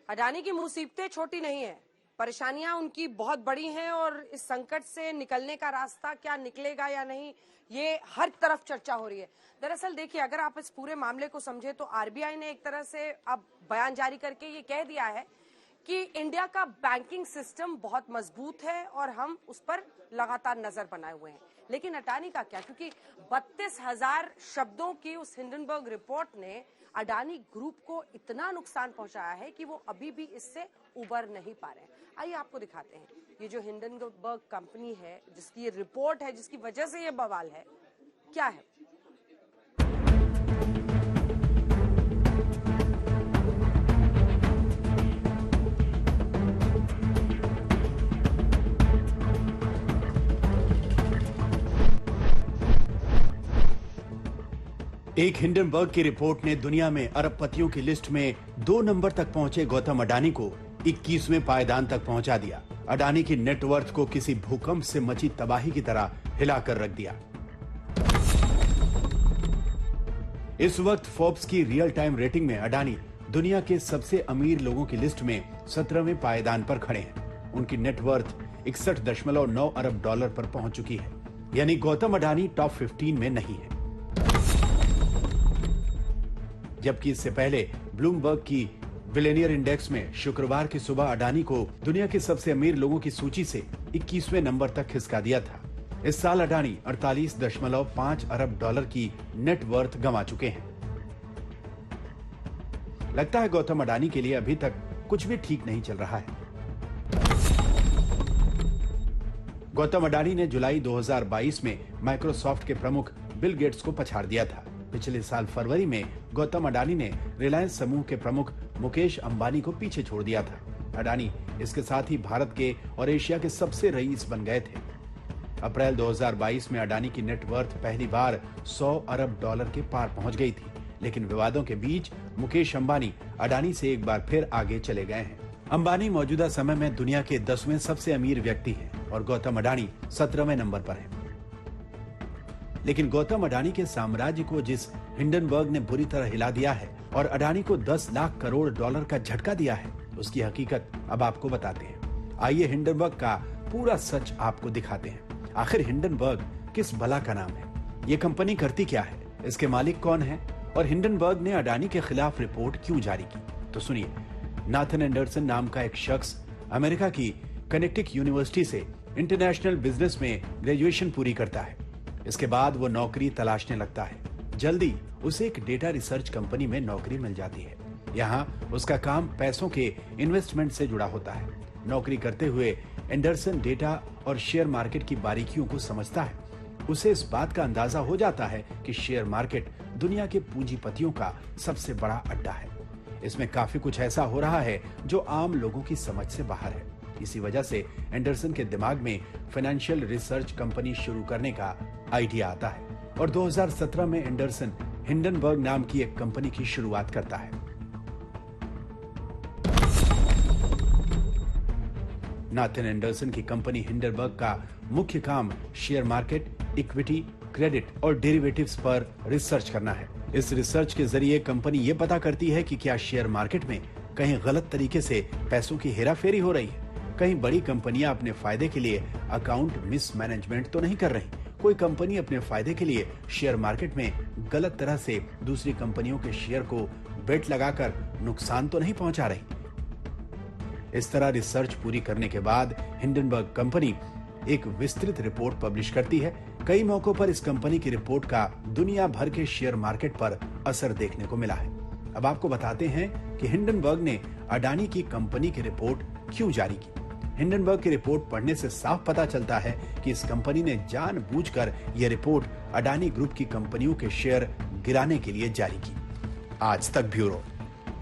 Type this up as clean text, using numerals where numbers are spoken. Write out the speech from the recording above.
अडानी की मुसीबतें छोटी नहीं है, परेशानियां उनकी बहुत बड़ी हैं और इस संकट से निकलने का रास्ता क्या निकलेगा या नहीं, ये हर तरफ चर्चा हो रही है। दरअसल देखिए, अगर आप इस पूरे मामले को समझे तो आरबीआई ने एक तरह से अब बयान जारी करके ये कह दिया है कि इंडिया का बैंकिंग सिस्टम बहुत मजबूत है और हम उस पर लगातार नजर बनाए हुए हैं। लेकिन अडानी का क्या, क्योंकि 32,000 शब्दों की उस हिंडनबर्ग रिपोर्ट ने अडानी ग्रुप को इतना नुकसान पहुंचाया है कि वो अभी भी इससे उबर नहीं पा रहे हैं। आइए आपको दिखाते हैं ये जो हिंडनबर्ग कंपनी है, जिसकी ये रिपोर्ट है, जिसकी वजह से ये बवाल है, क्या है। एक हिंडनबर्ग की रिपोर्ट ने दुनिया में अरबपतियों की लिस्ट में 2 नंबर तक पहुंचे गौतम अडानी को 21वें पायदान तक पहुंचा दिया। अडानी की नेटवर्थ को किसी भूकंप से मची तबाही की तरह हिलाकर रख दिया। इस वक्त फोर्ब्स की रियल टाइम रेटिंग में अडानी दुनिया के सबसे अमीर लोगों की लिस्ट में 17वें पायदान पर खड़े हैं। उनकी नेटवर्थ 61.9 अरब डॉलर पर पहुंच चुकी है, यानी गौतम अडानी टॉप 15 में नहीं है। जबकि इससे पहले ब्लूमबर्ग की बिलियनियर इंडेक्स में शुक्रवार की सुबह अडानी को दुनिया के सबसे अमीर लोगों की सूची से 21वें नंबर तक खिसका दिया था। इस साल अडानी 48.5 अरब डॉलर की नेटवर्थ गंवा चुके हैं। लगता है गौतम अडानी के लिए अभी तक कुछ भी ठीक नहीं चल रहा है। गौतम अडानी ने जुलाई 2022 में माइक्रोसॉफ्ट के प्रमुख बिल गेट्स को पछाड़ दिया था। पिछले साल फरवरी में गौतम अडानी ने रिलायंस समूह के प्रमुख मुकेश अंबानी को पीछे छोड़ दिया था। अडानी इसके साथ ही भारत के और एशिया के सबसे रईस बन गए थे। अप्रैल 2022 में अडानी की नेटवर्थ पहली बार 100 अरब डॉलर के पार पहुंच गई थी, लेकिन विवादों के बीच मुकेश अंबानी अडानी से एक बार फिर आगे चले गए हैं। अंबानी मौजूदा समय में दुनिया के 10वें सबसे अमीर व्यक्ति हैं और गौतम अडानी 17वें नंबर पर हैं। लेकिन गौतम अडानी के साम्राज्य को जिस हिंडनबर्ग ने बुरी तरह हिला दिया है और अडानी को 10 लाख करोड़ डॉलर का झटका दिया है, उसकी हकीकत अब आपको बताते हैं। आइए हिंडनबर्ग का पूरा सच आपको दिखाते हैं। आखिर हिंडनबर्ग किस भला का नाम है, ये कंपनी करती क्या है, इसके मालिक कौन है और हिंडनबर्ग ने अडानी के खिलाफ रिपोर्ट क्यों जारी की। तो सुनिए, नाथन एंडरसन नाम का एक शख्स अमेरिका की कनेक्टिकट यूनिवर्सिटी से इंटरनेशनल बिजनेस में ग्रेजुएशन पूरी करता है। इसके बाद वो नौकरी तलाशने लगता है। जल्दी उसे एक डेटा रिसर्च कंपनी में नौकरी मिल जाती है। यहाँ उसका काम पैसों के इन्वेस्टमेंट से जुड़ा होता है। नौकरी करते हुए एंडरसन डेटा और शेयर मार्केट की बारीकियों को समझता है। उसे इस बात का अंदाजा हो जाता है कि शेयर मार्केट दुनिया के पूंजीपतियों का सबसे बड़ा अड्डा है। इसमें काफी कुछ ऐसा हो रहा है जो आम लोगों की समझ से बाहर है। इसी वजह से एंडरसन के दिमाग में फाइनेंशियल रिसर्च कंपनी शुरू करने का आइडिया आता है और 2017 में एंडरसन हिंडनबर्ग नाम की एक कंपनी की शुरुआत करता है। नाथन एंडरसन की कंपनी हिंडनबर्ग का मुख्य काम शेयर मार्केट, इक्विटी, क्रेडिट और डेरिवेटिव्स पर रिसर्च करना है। इस रिसर्च के जरिए कंपनी ये पता करती है कि क्या शेयर मार्केट में कहीं गलत तरीके से पैसों की हेराफेरी हो रही है, कहीं बड़ी कंपनियां अपने फायदे के लिए अकाउंट मिसमैनेजमेंट तो नहीं कर रही, कोई कंपनी अपने फायदे के लिए शेयर मार्केट में गलत तरह से दूसरी कंपनियों के शेयर को बेट लगाकर नुकसान तो नहीं पहुंचा रही। इस तरह रिसर्च पूरी करने के बाद हिंडनबर्ग कंपनी एक विस्तृत रिपोर्ट पब्लिश करती है। कई मौकों पर इस कंपनी की रिपोर्ट का दुनिया भर के शेयर मार्केट पर असर देखने को मिला है। अब आपको बताते हैं कि हिंडनबर्ग ने अडानी की कंपनी की रिपोर्ट क्यों जारी की। हिंडनबर्ग की रिपोर्ट पढ़ने से साफ पता चलता है कि इस कंपनी ने जानबूझकर यह रिपोर्ट अडानी ग्रुप की कंपनियों के शेयर गिराने के लिए जारी की। आज तक ब्यूरो।